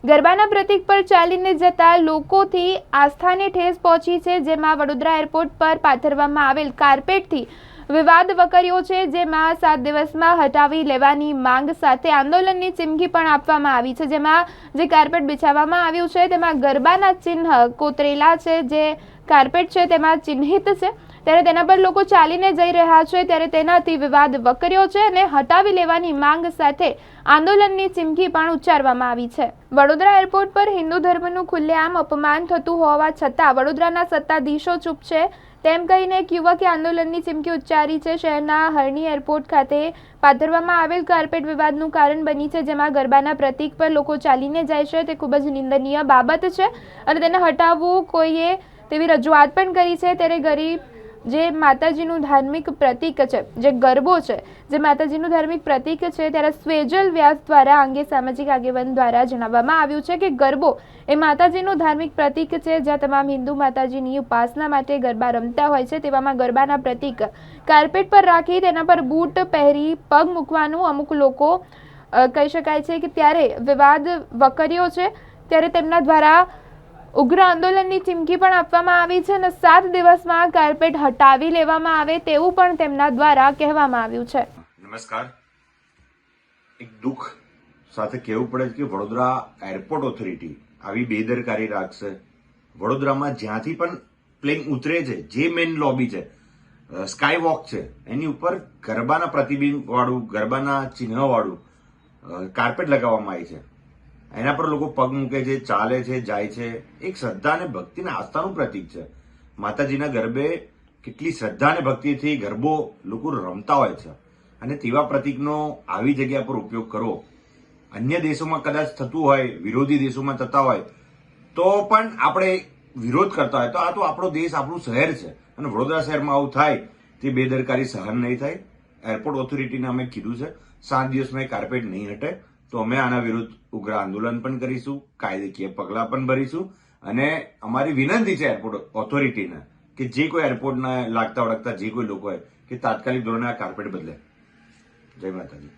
ગરબાના પ્રતીક પર ચાલીને જતા લોકોથી આસ્થાને ઠેસ પહોંચી છે, જેમાં વડોદરા એરપોર્ટ પર પાથરવામાં આવેલ કાર્પેટથી વિવાદ વકર્યો છે, જેમાં 7 દિવસમાં હટાવી લેવાની માંગ સાથે આંદોલનની ચીમકી પણ આપવામાં આવી છે, જેમાં જે કાર્પેટ બિછાવવામાં આવ્યું છે તેમાં ગરબાના ચિહ્ન કોતરેલા છે, જે કાર્પેટ છે તેમાં ચિહ્નિત છે, ત્યારે તેના પર લોકો ચાલીને જઈ રહ્યા છે, ત્યારે તેનાથી વિવાદ વકર્યો છે અને હટાવી લેવાની માંગ સાથે આંદોલનની ચીમકી પણ ઉચ્ચારવામાં આવી છે। વડોદરા એરપોર્ટ પર હિન્દુ ધર્મનું ખુલ્લેઆમ અપમાન થતું હોવા છતાં વડોદરાના સત્તાધીશો ચૂપ છે, તેમ કહીને એક યુવકે આંદોલનની ચીમકી ઉચ્ચારી છે। શહેરના હરણી એરપોર્ટ ખાતે પાથરવામાં આવેલ કાર્પેટ વિવાદનું કારણ બની છે, જેમાં ગરબાના પ્રતીક પર લોકો ચાલીને જાય છે, તે ખૂબ જ નિંદનીય બાબત છે અને તેને હટાવવું કોઈએ તેવી રજૂઆત પણ કરી છે। ત્યારે ગરીબ જે માતાજીનું ધાર્મિક પ્રતીક છે, જે ગરબો છે, જે માતાજીનું ધાર્મિક પ્રતીક છે, ત્યારે સ્વેજલ વ્યાસ દ્વારા અંગે સામાજિક આગેવાન દ્વારા જણાવવામાં આવ્યું છે કે ગરબો એ માતાજીનું ધાર્મિક પ્રતીક છે, જ્યાં તમામ હિન્દુ માતાજીની ઉપાસના માટે ગરબા રમતા હોય છે, તેવામાં ગરબાના પ્રતીક કાર્પેટ પર રાખી તેના પર બૂટ પહેરી પગ મૂકવાનું અમુક લોકો કહી શકાય છે કે ત્યારે વિવાદ વકર્યો છે, ત્યારે તેમના દ્વારા ઉગ્ર આંદોલનની ચીમકી પણ આપવામાં આવી છે અને 7 દિવસમાં કાર્પેટ હટાવી લેવામાં આવે તેવું પણ તેમના દ્વારા કહેવામાં આવ્યું છે। નમસ્કાર। એક દુઃખ સાથે કહેવું પડે છે કે વડોદરા એરપોર્ટ ઓથોરિટી આવી બેદરકારી રાખશે। વડોદરામાં જ્યાંથી પણ પ્લેન ઉતરે છે, જે મેઇન લોબી છે, સ્કાય વોક છે, એની ઉપર ગરબાના પ્રતિબિંબ વાળું, ગરબાના ચિહ્ન વાળું કાર્પેટ લગાવવામાં આવી છે। એના પર લોકો પગ મૂકે છે, ચાલે છે, જાય છે। એક શ્રદ્ધા અને ભક્તિના આસ્થાનું પ્રતીક છે। માતાજીના ગરબે કેટલી શ્રદ્ધા અને ભક્તિથી ગરબો લોકો રમતા હોય છે અને તેવા પ્રતીકનો આવી જગ્યા પર ઉપયોગ કરવો, અન્ય દેશોમાં કદાચ થતું હોય, વિરોધી દેશોમાં થતા હોય તો પણ આપણે વિરોધ કરતા હોય, તો આ તો આપણો દેશ, આપણું શહેર છે અને વડોદરા શહેરમાં આવું થાય તે બેદરકારી સહન નહીં થાય। એરપોર્ટ ઓથોરિટીને અમે કીધું છે 7 દિવસમાં કાર્પેટ નહીં હટે તો અમે આના વિરુદ્ધ ઉગ્ર આંદોલન પણ કરીશું, કાયદાકીય પગલાં પણ ભરીશું અને અમારી વિનંતી છે એરપોર્ટ ઓથોરિટીને કે જે કોઈ એરપોર્ટને લાગતા વળગતા જે કોઈ લોકો હોય કે તાત્કાલિક ધોરણે આ કાર્પેટ બદલે। જય માતાજી।